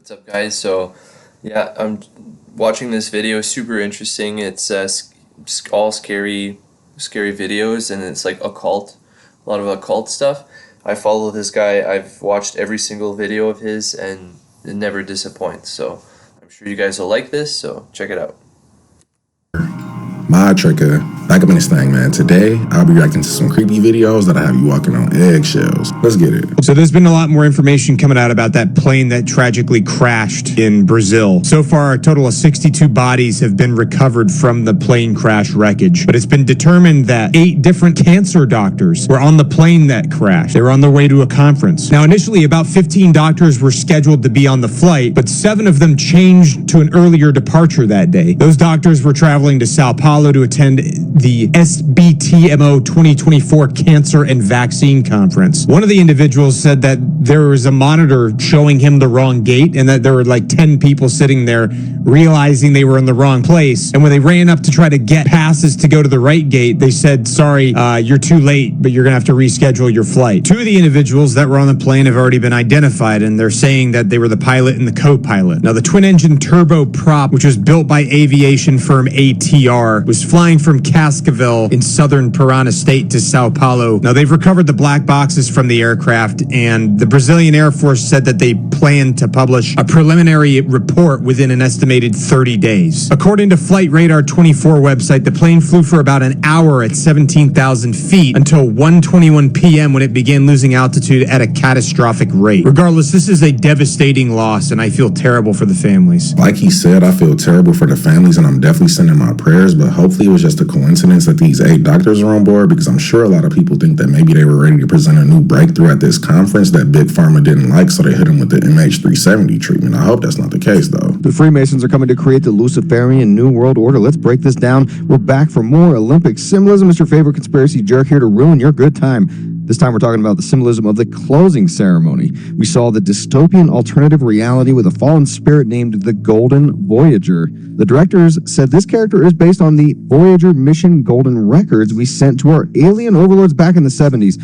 What's up, guys? So, yeah, I'm watching this video. Super interesting. It's all scary videos, and it's like occult, a lot of occult stuff. I follow this guy. I've watched every single video of his, and it never disappoints. So, I'm sure you guys will like this. So, check it out. My Tricker, back up in this thing, man. Today, I'll be reacting to some creepy videos that I have you walking on eggshells. Let's get it. So there's been a lot more information coming out about that plane that tragically crashed in Brazil. So far, a total of 62 bodies have been recovered from the plane crash wreckage. But it's been determined that 8 different cancer doctors were on the plane that crashed. They were on their way to a conference. Now, initially, about 15 doctors were scheduled to be on the flight, but 7 of them changed to an earlier departure that day. Those doctors were traveling to Sao Paulo to attend the SBTMO 2024 Cancer and Vaccine Conference. One of the individuals said that there was a monitor showing him the wrong gate and that there were like 10 people sitting there realizing they were in the wrong place. And when they ran up to try to get passes to go to the right gate, they said, sorry, you're too late, but you're going to have to reschedule your flight. 2 of the individuals that were on the plane have already been identified, and they're saying that they were the pilot and the co-pilot. Now, the twin-engine turboprop, which was built by aviation firm ATR, was flying from Cascavel in southern Parana State to Sao Paulo. Now, they've recovered the black boxes from the aircraft, and the Brazilian Air Force said that they plan to publish a preliminary report within an estimated 30 days. According to Flight Radar 24 website, the plane flew for about an hour at 17,000 feet until 1:21 p.m. when it began losing altitude at a catastrophic rate. Regardless, this is a devastating loss, and I feel terrible for the families. Like he said, I feel terrible for the families, and I'm definitely sending my prayers, but hopefully it was just a coincidence that these 8 doctors are on board, because I'm sure a lot of people think that maybe they were ready to present a new breakthrough at this conference that Big Pharma didn't like, so they hit them with the MH370 treatment. I hope that's not the case, though. The Freemasons are coming to create the Luciferian New World Order. Let's break this down. We're back for more Olympic symbolism. It's your favorite conspiracy jerk here to ruin your good time. This time we're talking about the symbolism of the closing ceremony. We saw the dystopian alternative reality with a fallen spirit named the Golden Voyager. The directors said this character is based on the Voyager mission golden records we sent to our alien overlords back in the 70s.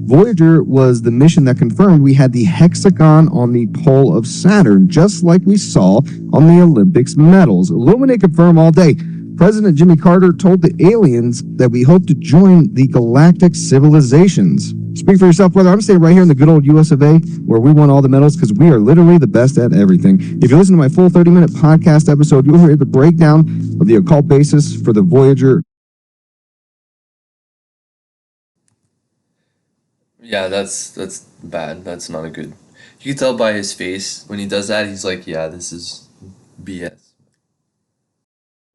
Voyager was the mission that confirmed we had the hexagon on the pole of Saturn, just like we saw on the Olympics medals. Illuminate confirm all day. President Jimmy Carter told the aliens that we hope to join the galactic civilizations. Speak for yourself, brother. I'm staying right here in the good old US of A, where we won all the medals because we are literally the best at everything. If you listen to my full 30-minute podcast episode, you'll hear the breakdown of the occult basis for the Voyager. Yeah, that's bad. That's not a good. You can tell by his face when he does that. He's like, yeah, this is BS.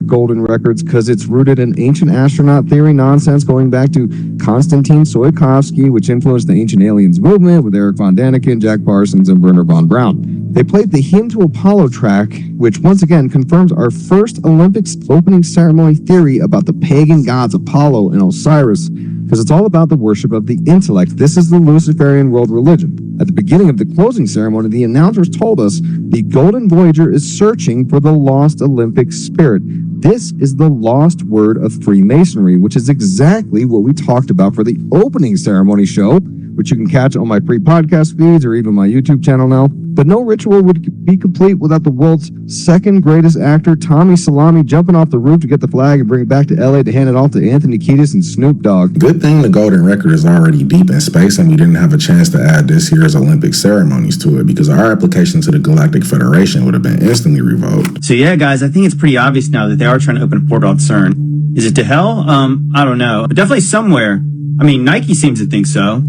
Golden records because it's rooted in ancient astronaut theory nonsense going back to Konstantin Tsiolkovsky, which influenced the ancient aliens movement with Eric von Daniken, Jack Parsons, and Werner von Braun. They played the Hymn to Apollo track, which once again confirms our first Olympics opening ceremony theory about the pagan gods Apollo and Osiris, because it's all about the worship of the intellect. This is the Luciferian world religion. At the beginning of the closing ceremony, the announcers told us the Golden Voyager is searching for the lost Olympic spirit. This is the lost word of Freemasonry, which is exactly what we talked about for the opening ceremony show, which you can catch on my pre-podcast feeds or even my YouTube channel now. But no ritual would be complete without the world's second greatest actor, Tommy Salami, jumping off the roof to get the flag and bring it back to LA to hand it off to Anthony Kiedis and Snoop Dogg. Good thing the golden record is already deep in space and we didn't have a chance to add this year's Olympic ceremonies to it, because our application to the Galactic Federation would have been instantly revoked. So yeah, guys, I think it's pretty obvious now that they are trying to open a portal at CERN. Is it to hell? I don't know, but definitely somewhere. I mean, Nike seems to think so.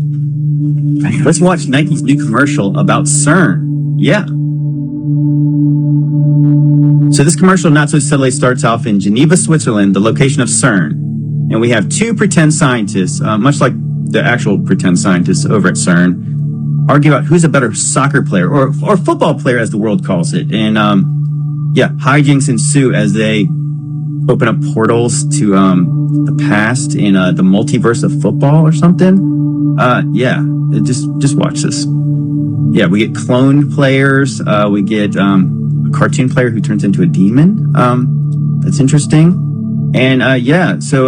Let's watch Nike's new commercial about CERN. Yeah. So this commercial not so subtly starts off in Geneva, Switzerland, the location of CERN. And we have 2 pretend scientists, much like the actual pretend scientists over at CERN, argue about who's a better soccer player or football player, as the world calls it. And yeah, hijinks ensue as they open up portals to the past in the multiverse of football or something. Yeah, just watch this. Yeah, we get cloned players. We get a cartoon player who turns into a demon. That's interesting. And yeah, so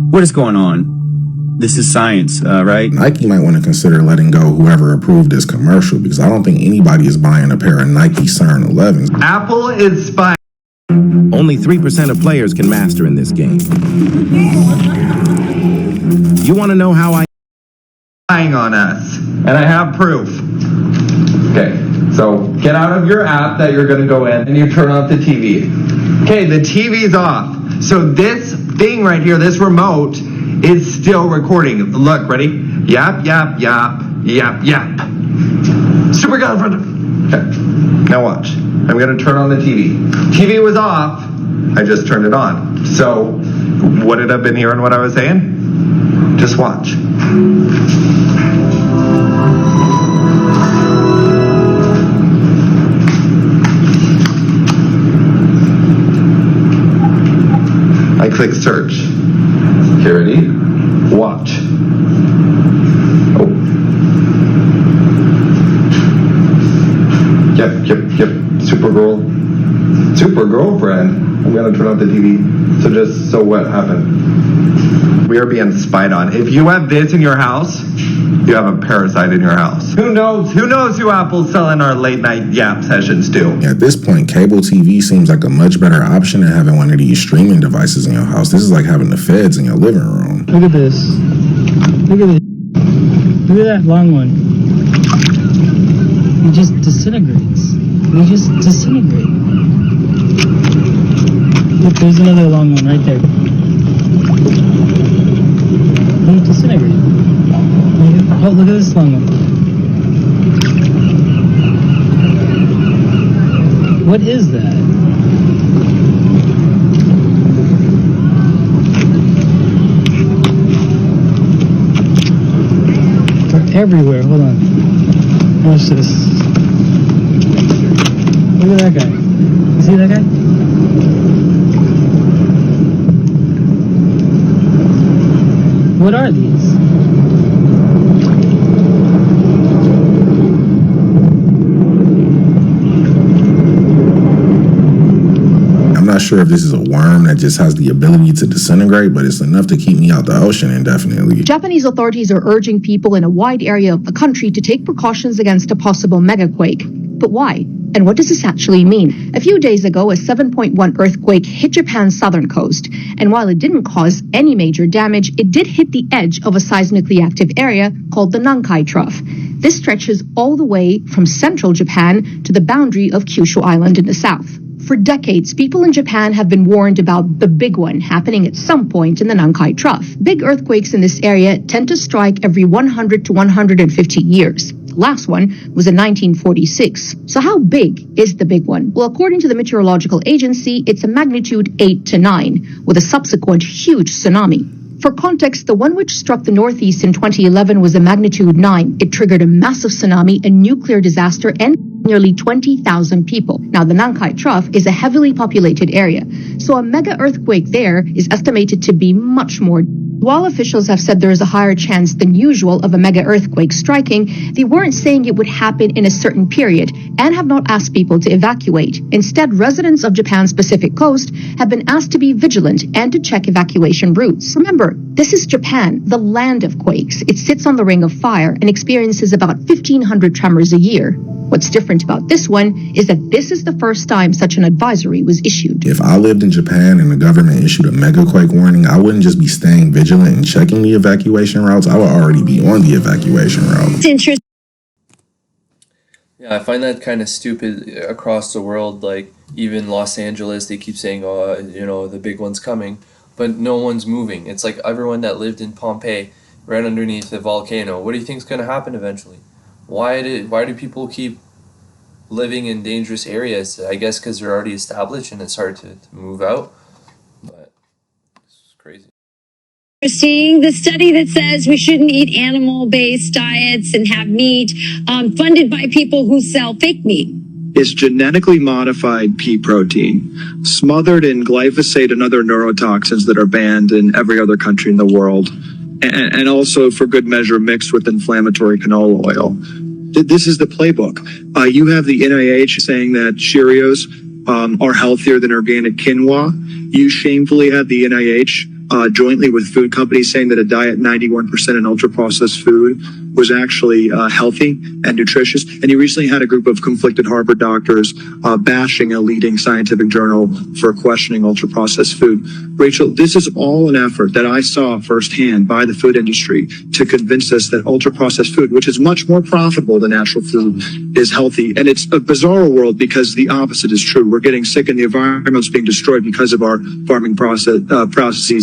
what is going on? This is science, right? Nike might want to consider letting go whoever approved this commercial, because I don't think anybody is buying a pair of Nike CERN 11s. Apple is spying. Only 3% of players can master in this game. You want to know how I... Spying on us, and I have proof. Okay, so get out of your app that you're going to go in and you turn off the TV. Okay, the TV's off. So this thing right here, this remote, is still recording. Look, ready? Yap, yap, yap, yap, yap. Super girlfriend. Okay, now watch. I'm going to turn on the TV. TV was off. I just turned it on. So, would it have been hearing what I was saying? Just watch. I click search. Security. Watch. Oh. Yep. Super girlfriend. I'm gonna turn off the TV. So what happened? We are being spied on. If you have this in your house, you have a parasite in your house. Who knows who Apple's selling our late night yap sessions to? At this point, cable TV seems like a much better option than having one of these streaming devices in your house. This is like having the feds in your living room. Look at this. Look at this. Look at that long one. It just disintegrates. We just disintegrate. Look, there's another long one right there. They disintegrate. Oh, look at this long one. What is that? They're everywhere. Hold on. Watch this. Look at that guy. You see that guy? What are these? I'm not sure if this is a worm that just has the ability to disintegrate, but it's enough to keep me out the ocean indefinitely. Japanese authorities are urging people in a wide area of the country to take precautions against a possible megaquake. But why? And what does this actually mean? A few days ago, a 7.1 earthquake hit Japan's southern coast. And while it didn't cause any major damage, it did hit the edge of a seismically active area called the Nankai Trough. This stretches all the way from central Japan to the boundary of Kyushu Island in the south. For decades, people in Japan have been warned about the big one happening at some point in the Nankai Trough. Big earthquakes in this area tend to strike every 100 to 150 years. The last one was in 1946. So how big is the big one? Well, according to the Meteorological Agency, it's a magnitude 8 to 9, with a subsequent huge tsunami. For context, the one which struck the Northeast in 2011 was a magnitude 9. It triggered a massive tsunami, a nuclear disaster, and nearly 20,000 people. Now, the Nankai Trough is a heavily populated area, so a mega earthquake there is estimated to be much more. While officials have said there is a higher chance than usual of a mega earthquake striking, they weren't saying it would happen in a certain period and have not asked people to evacuate. Instead, residents of Japan's Pacific coast have been asked to be vigilant and to check evacuation routes. Remember, this is Japan, the land of quakes. It sits on the Ring of Fire and experiences about 1,500 tremors a year. What's different about this one is that this is the first time such an advisory was issued. If I lived in Japan and the government issued a megaquake warning, I wouldn't just be staying vigilant and checking the evacuation routes. I would already be on the evacuation route. It's interesting. Yeah, I find that kind of stupid across the world. Like, even Los Angeles, they keep saying, oh, you know, the big one's coming, but no one's moving. It's like everyone that lived in Pompeii, right underneath the volcano. What do you think is going to happen eventually? Why do people keep living in dangerous areas? I guess because they're already established and it's hard to move out. But it's crazy. Seeing the study that says we shouldn't eat animal-based diets and have meat funded by people who sell fake meat. Is genetically modified pea protein smothered in glyphosate and other neurotoxins that are banned in every other country in the world, and also for good measure mixed with inflammatory canola oil. This is the playbook. You have the NIH saying that Cheerios are healthier than organic quinoa. You shamefully have the NIH jointly with food companies, saying that a diet 91% in ultra-processed food was actually healthy and nutritious. And he recently had a group of conflicted Harvard doctors bashing a leading scientific journal for questioning ultra-processed food. Rachel, this is all an effort that I saw firsthand by the food industry to convince us that ultra-processed food, which is much more profitable than natural food, is healthy. And it's a bizarre world because the opposite is true. We're getting sick and the environment's being destroyed because of our farming processes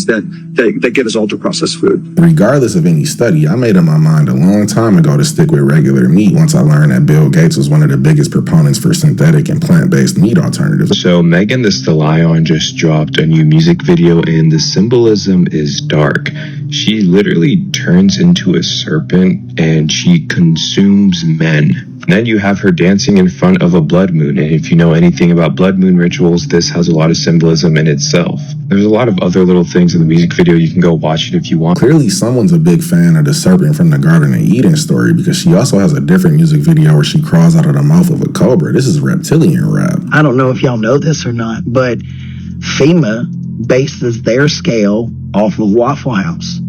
that give us ultra-processed food. Regardless of any study, I made up my mind a long time ago to stick with regular meat once I learned that Bill Gates was one of the biggest proponents for synthetic and plant-based meat alternatives. So Megan Thee Stallion just dropped a new music video and the symbolism is dark. She literally turns into a serpent and she consumes men. And then you have her dancing in front of a blood moon, and if you know anything about blood moon rituals, this has a lot of symbolism in itself. There's a lot of other little things in the music video. You can go watch it if you want. Clearly someone's a big fan of the serpent from the Garden of Eden story, because she also has a different music video where she crawls out of the mouth of a cobra. This is reptilian rap. I don't know if y'all know this or not, but FEMA bases their scale off of Waffle House.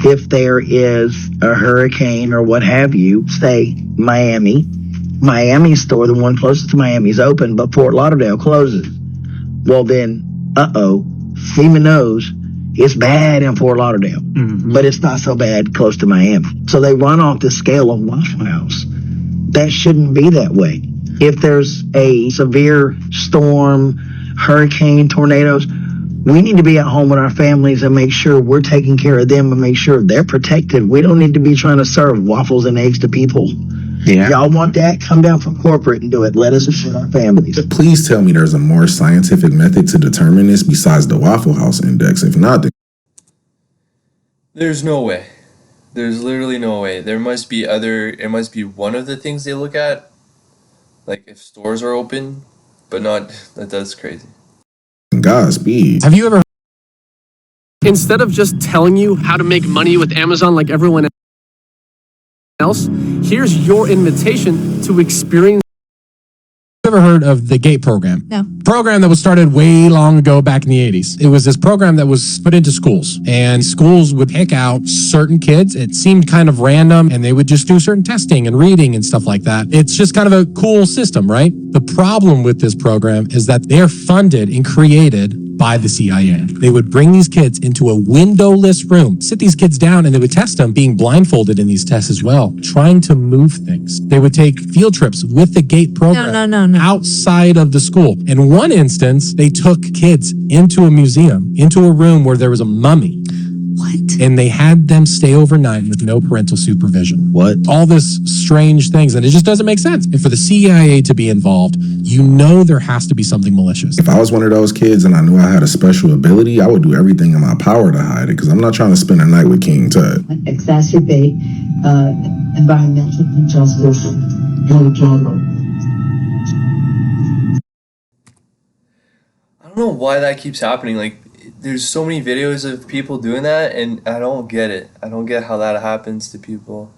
If there is a hurricane or what have you, say Miami's store, the one closest to Miami, is open, but Fort Lauderdale closes. Well then, FEMA knows it's bad in Fort Lauderdale, but it's not so bad close to Miami. So they run off the scale of Waffle House. That shouldn't be that way. If there's a severe storm, hurricane, tornadoes, we need to be at home with our families and make sure we're taking care of them and make sure they're protected. We don't need to be trying to serve waffles and eggs to people. Yeah. Y'all want that? Come down from corporate and do it. Let us assure our families. Please tell me there's a more scientific method to determine this besides the Waffle House Index. If not, There's no way. There's literally no way. There must be it must be one of the things they look at, like if stores are open, but not, that's crazy. Godspeed. Have you ever, instead of just telling you how to make money with Amazon like everyone else, here's your invitation to experience. Ever heard of the GATE program? No. Program that was started way long ago back in the 80s. It was this program that was put into schools, and schools would pick out certain kids. It seemed kind of random, and they would just do certain testing and reading and stuff like that. It's just kind of a cool system, right? The problem with this program is that they're funded and created by the CIA. They would bring these kids into a windowless room, sit these kids down, and they would test them, being blindfolded in these tests as well, trying to move things. They would take field trips with the GATE program outside of the school. In one instance, they took kids into a museum, into a room where there was a mummy. What? And they had them stay overnight with no parental supervision. What? All this strange things, and it just doesn't make sense. And for the CIA to be involved, you know there has to be something malicious. If I was one of those kids and I knew I had a special ability, I would do everything in my power to hide it, because I'm not trying to spend a night with King Tut. Exacerbate environmental injustice in general. I don't know why that keeps happening. Like, there's so many videos of people doing that, and I don't get it. I don't get how that happens to people.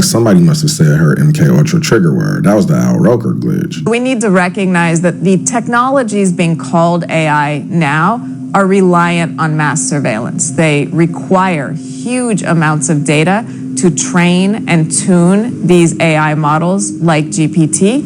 Somebody must have said her MK Ultra trigger word. That was the Al Roker glitch. We need to recognize that the technologies being called AI now are reliant on mass surveillance. They require huge amounts of data to train and tune these AI models like GPT.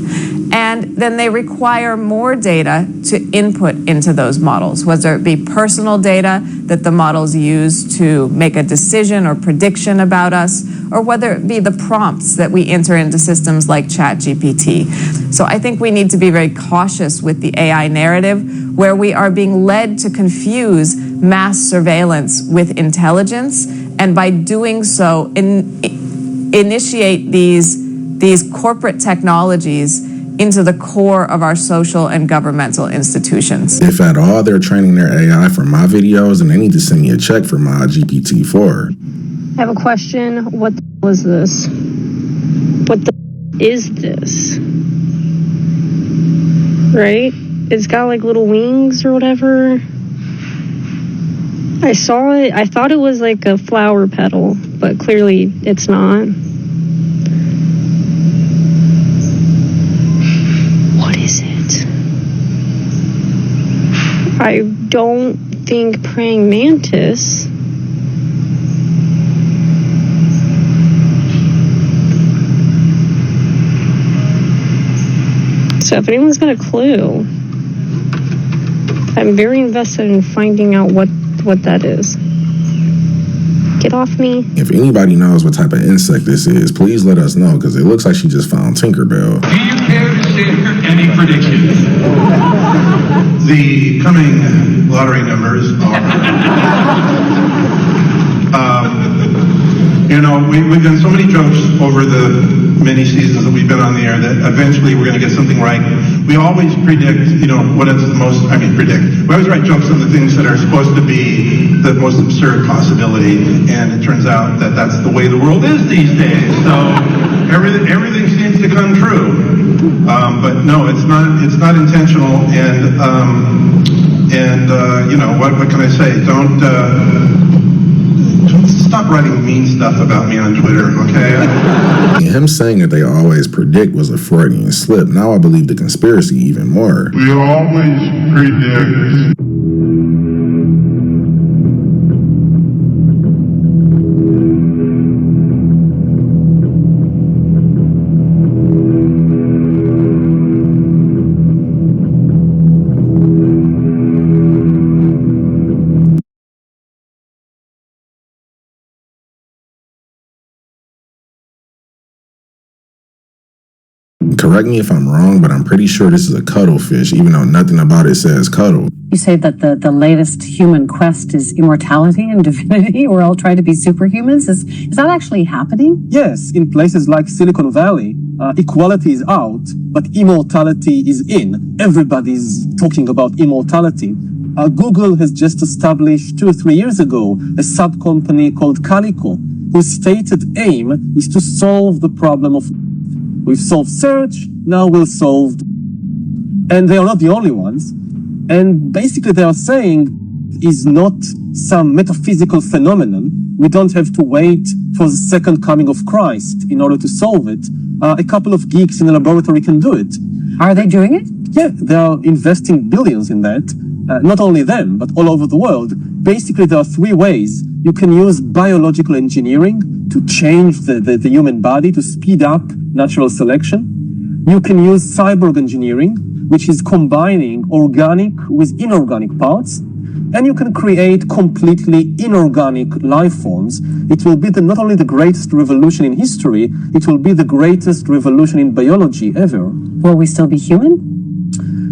And then they require more data to input into those models, whether it be personal data that the models use to make a decision or prediction about us, or whether it be the prompts that we enter into systems like ChatGPT. So I think we need to be very cautious with the AI narrative, where we are being led to confuse mass surveillance with intelligence, and by doing so, initiate these corporate technologies into the core of our social and governmental institutions. If at all they're training their AI for my videos, then they need to send me a check for my GPT-4. I have a question. What the hell is this? What the is this? Right? It's got like little wings or whatever. I saw it. I thought it was like a flower petal, but clearly it's not. What is it? I don't think praying mantis. So if anyone's got a clue, I'm very invested in finding out what that is. Get off me. If anybody knows what type of insect this is, please let us know, because it looks like she just found Tinkerbell. Do you care to share any predictions? The coming lottery numbers are... you know, we've done so many jokes over the many seasons that we've been on the air that eventually we're going to get something right. We always predict, you know, what is the most, predict. We always write jokes on the things that are supposed to be the most absurd possibility, and it turns out that that's the way the world is these days. So everything seems to come true. But no, it's not intentional, and you know, what can I say? Don't stop writing mean stuff about me on Twitter, okay? Him saying that they always predict was a Freudian slip. Now I believe the conspiracy even more. We always predict. Correct me if I'm wrong, but I'm pretty sure this is a cuttlefish, even though nothing about it says cuddle. You say that the latest human quest is immortality and divinity. We're all trying to be superhumans. Is that actually happening? Yes, in places like Silicon Valley, equality is out, but immortality is in. Everybody's talking about immortality. Google has just established 2 or 3 years ago a sub-company called Calico, whose stated aim is to solve the problem of... We've solved search, now we'll solve... And they are not the only ones. And basically they are saying is not some metaphysical phenomenon. We don't have to wait for the second coming of Christ in order to solve it. A couple of geeks in a laboratory can do it. Are they doing it? Yeah, they are investing billions in that. Not only them, but all over the world. Basically, there are 3 ways. You can use biological engineering to change the human body to speed up natural selection. You can use cyborg engineering, which is combining organic with inorganic parts. And you can create completely inorganic life forms. It will be not only the greatest revolution in history, it will be the greatest revolution in biology ever. Will we still be human?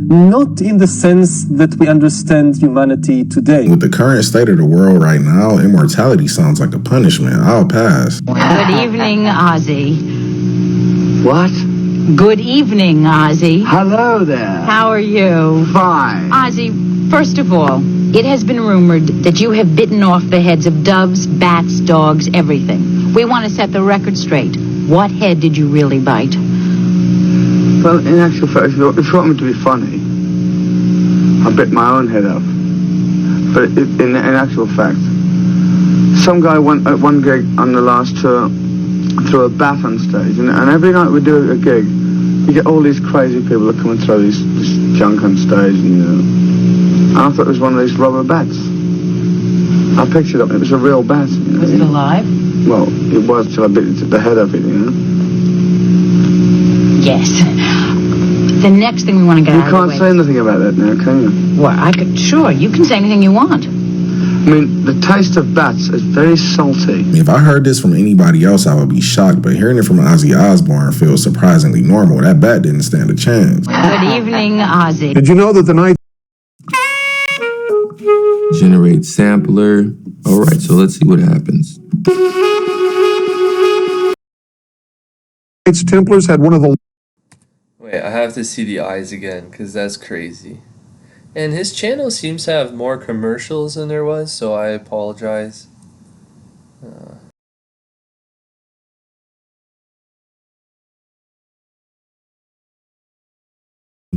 Not in the sense that we understand humanity today. With the current state of the world right now, immortality sounds like a punishment. I'll pass. Good evening, Ozzy. What? Good evening, Ozzy. Hello there. How are you? Fine. Ozzy, first of all, it has been rumored that you have bitten off the heads of doves, bats, dogs, everything. We want to set the record straight. What head did you really bite? Well, in actual fact, if you want me to be funny, I bit my own head off. But in actual fact, some guy went at one gig on the last tour, threw a bat on stage, and every night we do a gig, you get all these crazy people that come and throw this junk on stage, and I thought it was one of these rubber bats. I picked it up, and it was a real bat. Was it alive? Well, it was till I bit the head of it, Yes. The next thing we want to get out of the way... You can't say anything about that now, can you? Well, I could... Sure, you can say anything you want. I mean, the taste of bats is very salty. If I heard this from anybody else, I would be shocked, but hearing it from Ozzy Osbourne feels surprisingly normal. That bat didn't stand a chance. Good evening, Ozzy. Did you know that the night... Generate sampler. All right, so let's see what happens. Knights Templars had one of the... Wait, I have to see the eyes again, because that's crazy. And his channel seems to have more commercials than there was, so I apologize.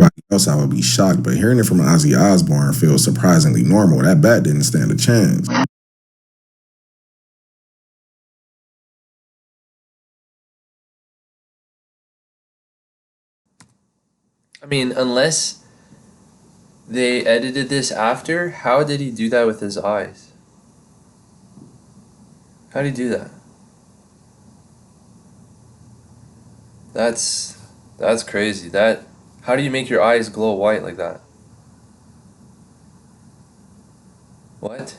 Everybody else, I would be shocked, but hearing it from Ozzy Osbourne feels surprisingly normal. That bat didn't stand a chance. I mean, unless they edited this after, how did he do that with his eyes? How did he do that? That's crazy. How do you make your eyes glow white like that? What?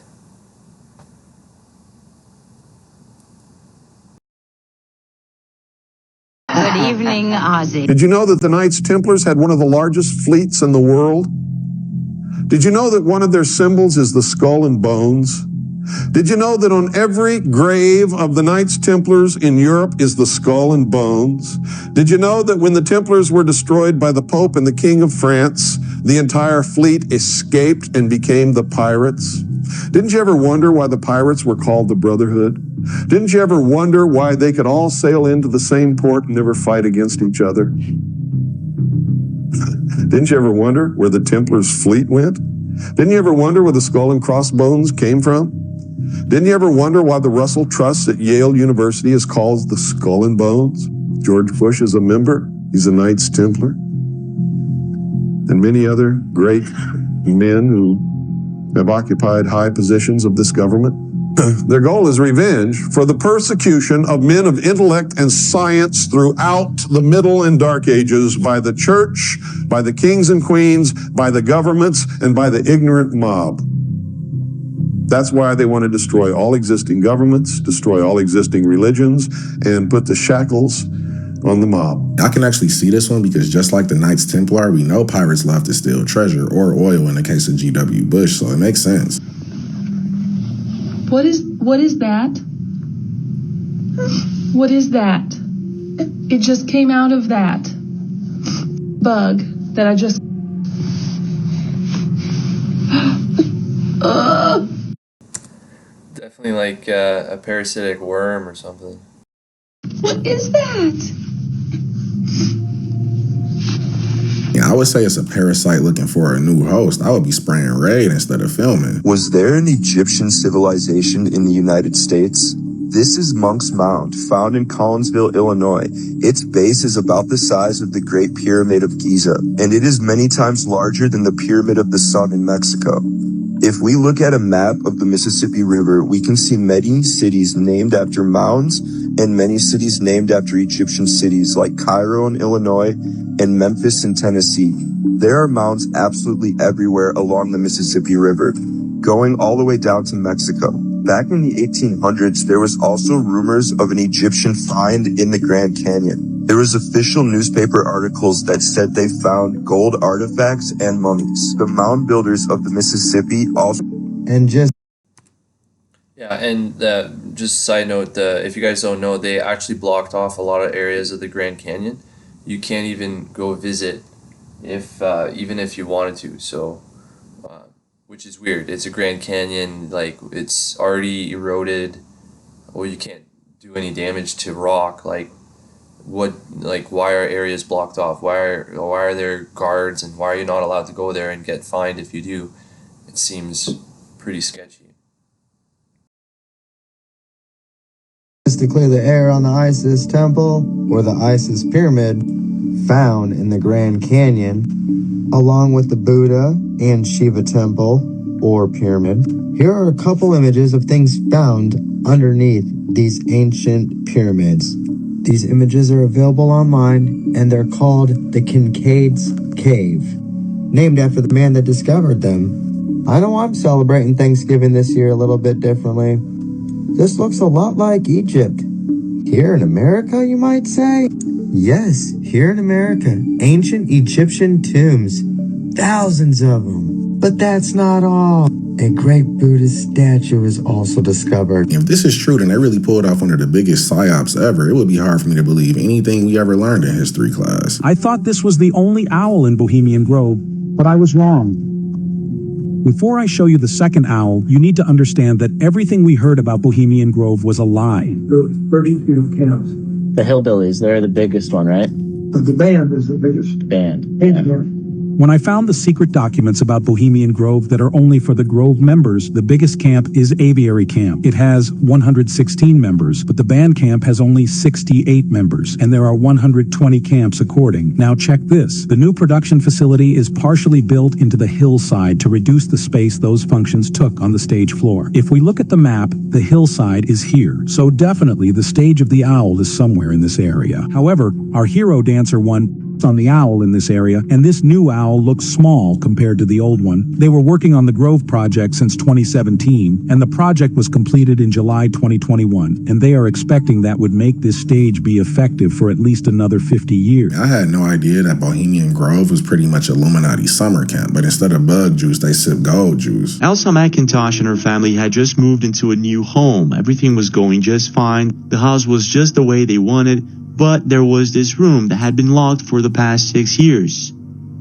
Good evening, Ozzy. Did you know that the Knights Templars had one of the largest fleets in the world? Did you know that one of their symbols is the skull and bones? Did you know that on every grave of the Knights Templars in Europe is the skull and bones? Did you know that when the Templars were destroyed by the Pope and the King of France, the entire fleet escaped and became the pirates? Didn't you ever wonder why the pirates were called the Brotherhood? Didn't you ever wonder why they could all sail into the same port and never fight against each other? Didn't you ever wonder where the Templars' fleet went? Didn't you ever wonder where the skull and crossbones came from? Didn't you ever wonder why the Russell Trust at Yale University is called the Skull and Bones? George Bush is a member. He's a Knights Templar. And many other great men who have occupied high positions of this government. Their goal is revenge for the persecution of men of intellect and science throughout the Middle and Dark Ages by the church, by the kings and queens, by the governments, and by the ignorant mob. That's why they want to destroy all existing governments, destroy all existing religions, and put the shackles on the mob. I can actually see this one because just like the Knights Templar, we know pirates love to steal treasure or oil in the case of G.W. Bush, so it makes sense. What is that? What is that? It just came out of that bug that I just... Definitely like a parasitic worm or something. What is that? Yeah, I would say it's a parasite looking for a new host. I would be spraying raid instead of filming. Was there an Egyptian civilization in the United States? This is Monk's Mound, found in Collinsville, Illinois. Its base is about the size of the Great Pyramid of Giza, and it is many times larger than the Pyramid of the Sun in Mexico. If we look at a map of the Mississippi River, we can see many cities named after mounds and many cities named after Egyptian cities like Cairo in Illinois and Memphis in Tennessee. There are mounds absolutely everywhere along the Mississippi River, going all the way down to Mexico. Back in the 1800s, there was also rumors of an Egyptian find in the Grand Canyon. There was official newspaper articles that said they found gold artifacts and mummies. The mound builders of the Mississippi also... Yeah, and just side note, if you guys don't know, they actually blocked off a lot of areas of the Grand Canyon. You can't even go visit even if you wanted to, so... which is weird. It's a Grand Canyon, like, it's already eroded. Well, you can't do any damage to rock. Like, why are areas blocked off? Why are there guards, and why are you not allowed to go there and get fined if you do? It seems pretty sketchy. To clear the air on the Isis temple or the Isis pyramid found in the Grand Canyon, along with the Buddha and Shiva temple or pyramid. Here are a couple images of things found underneath these ancient pyramids. These images are available online, and they're called the Kincaid's Cave, named after the man that discovered them. I know I'm celebrating Thanksgiving this year a little bit differently. This looks a lot like Egypt. Here in America, you might say? Yes, here in America, ancient Egyptian tombs. Thousands of them. But that's not all. A great Buddhist statue is also discovered. If this is true, then they really pulled off one of the biggest psyops ever. It would be hard for me to believe anything we ever learned in history class. I thought this was the only owl in Bohemian Grove, but I was wrong. Before I show you the second owl, you need to understand that everything we heard about Bohemian Grove was a lie. There were 32 camps. The hillbillies, they're the biggest one, right? But the band is the biggest band. When I found the secret documents about Bohemian Grove that are only for the Grove members, the biggest camp is Aviary Camp. It has 116 members, but the band camp has only 68 members, and there are 120 camps according. Now check this. The new production facility is partially built into the hillside to reduce the space those functions took on the stage floor. If we look at the map, the hillside is here, so definitely the stage of the Owl is somewhere in this area. However, our hero dancer one on the Owl in this area, and this new Owl looks small compared to the old one. They were working on the Grove project since 2017, and the project was completed in July 2021, and they are expecting that would make this stage be effective for at least another 50 years. I had no idea that Bohemian Grove was pretty much Illuminati summer camp, but instead of bug juice, they sip gold juice. Elsa McIntosh and her family had just moved into a new home. Everything was going just fine. The house was just the way they wanted. But there was this room that had been locked for the past 6 years.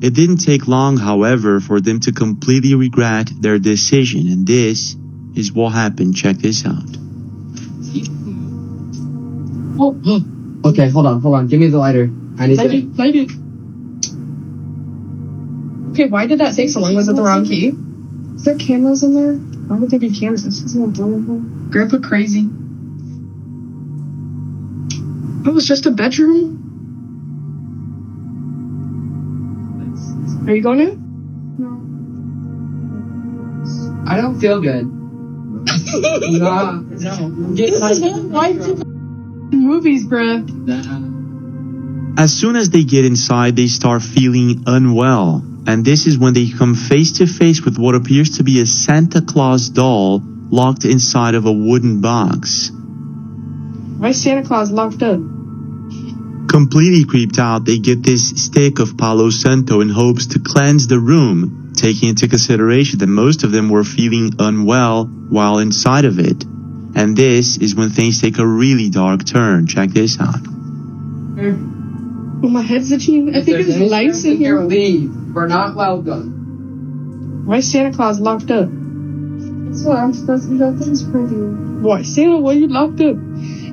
It didn't take long, however, for them to completely regret their decision, and this is what happened. Check this out. Okay, hold on. Give me the lighter. I need to Light it. Okay, why did that take so long? Was it the wrong key? Is there cameras in there? Why would there be cameras? This isn't a Grandpa crazy. It was just a bedroom. Are you going in? No. I don't feel good. No. This is why movies, bruh. As soon as they get inside, they start feeling unwell. And this is when they come face to face with what appears to be a Santa Claus doll locked inside of a wooden box. Why is Santa Claus locked up? Completely creeped out, they get this stick of Palo Santo in hopes to cleanse the room, taking into consideration that most of them were feeling unwell while inside of it. And this is when things take a really dark turn. Check this out. Oh, my head's itching. I think there's lights in here. Leave. We're not welcome. Why is Santa Claus locked up? That's what I'm supposed to be. That thing's pretty. Why, Santa, why are you locked up?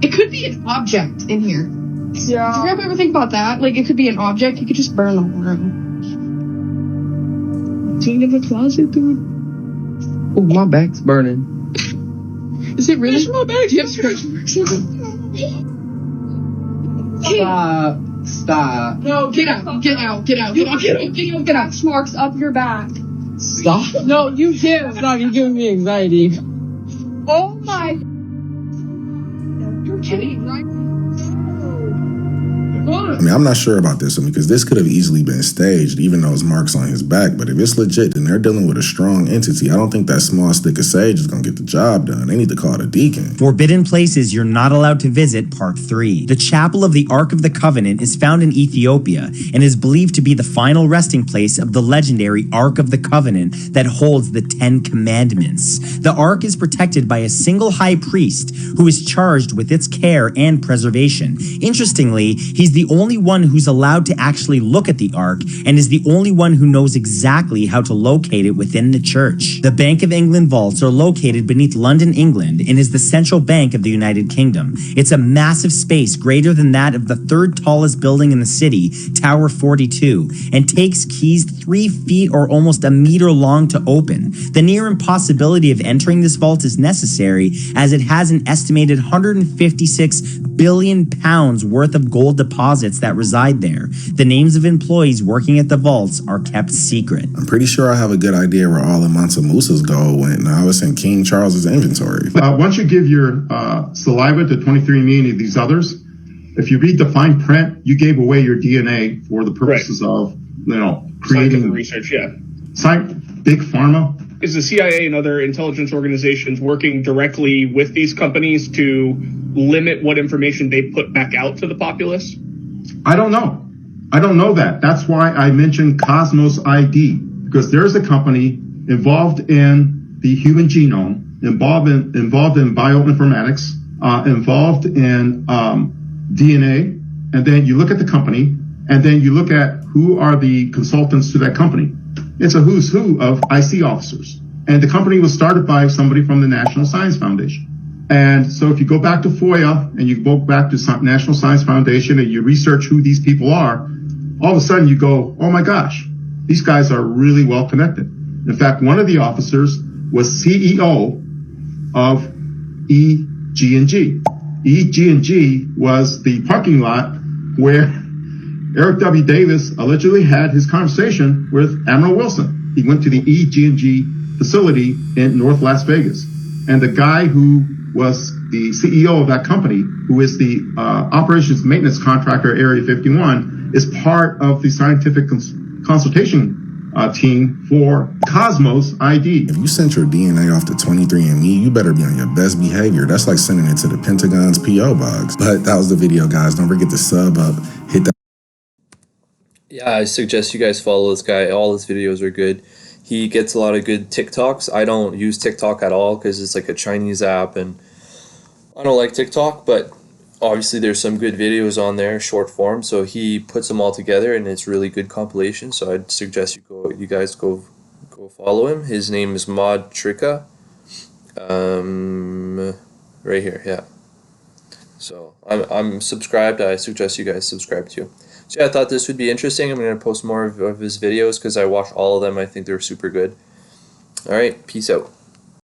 It could be an object in here. Yeah. Did you ever think about that? Like, it could be an object. You could just burn the whole room. Clean in the closet, dude. Oh, my back's burning. Is it really? My bag. Do you have stretch marks? Stop. No, get out. Marks up your back. Stop. No, you did. Stop. You're giving me anxiety. Oh my. You're kidding, right? I mean, I'm not sure about this one because this could have easily been staged, even though it's marks on his back. But if it's legit, then they're dealing with a strong entity. I don't think that small stick of sage is going to get the job done. They need to call the deacon. Forbidden places you're not allowed to visit, Part 3. The Chapel of the Ark of the Covenant is found in Ethiopia and is believed to be the final resting place of the legendary Ark of the Covenant that holds the 10 Commandments. The Ark is protected by a single high priest who is charged with its care and preservation. Interestingly, he's the only one who's allowed to actually look at the Ark and is the only one who knows exactly how to locate it within the church. The Bank of England vaults are located beneath London, England, and is the central bank of the United Kingdom. It's a massive space greater than that of the third tallest building in the city, Tower 42, and takes keys 3 feet or almost a meter long to open. The near impossibility of entering this vault is necessary as it has an estimated 156 billion pounds worth of gold deposits that reside there. The names of employees working at the vaults are kept secret. I'm pretty sure I have a good idea where all of Mansa Musa's gold went. Now it's in King Charles's inventory. Once you give your saliva to 23andMe and these others, if you read the fine print, you gave away your DNA for the purposes of, creating scientific research. Yeah. Big pharma. Is the CIA and other intelligence organizations working directly with these companies to limit what information they put back out to the populace? I don't know that. That's why I mentioned Cosmos ID, because there's a company involved in the human genome, involved in bioinformatics, involved in DNA, and then you look at the company, and then you look at who are the consultants to that company. It's a who's who of IC officers. And the company was started by somebody from the National Science Foundation. And so if you go back to FOIA and you go back to National Science Foundation and you research who these people are, all of a sudden you go, oh my gosh, these guys are really well connected. In fact, one of the officers was CEO of EG&G. EG&G was the parking lot where Eric W. Davis allegedly had his conversation with Admiral Wilson. He went to the EG&G facility in North Las Vegas. And the guy who was the CEO of that company, who is the operations maintenance contractor at Area 51, is part of the scientific consultation team for Cosmos ID. If you sent your DNA off to 23andMe, you better be on your best behavior. That's like sending it to the Pentagon's P.O. box. But that was the video, guys. Don't forget to sub up, hit that. Yeah, I suggest you guys follow this guy. All his videos are good. He gets a lot of good TikToks. I don't use TikTok at all because it's like a Chinese app and I don't like TikTok, but obviously there's some good videos on there, short form, so he puts them all together and it's really good compilation. So I'd suggest you guys go follow him. His name is Mod Trika. Right here, yeah. So I'm subscribed. I suggest you guys subscribe too. So yeah, I thought this would be interesting. I'm going to post more of his videos because I watched all of them. I think they're super good. All right, peace out.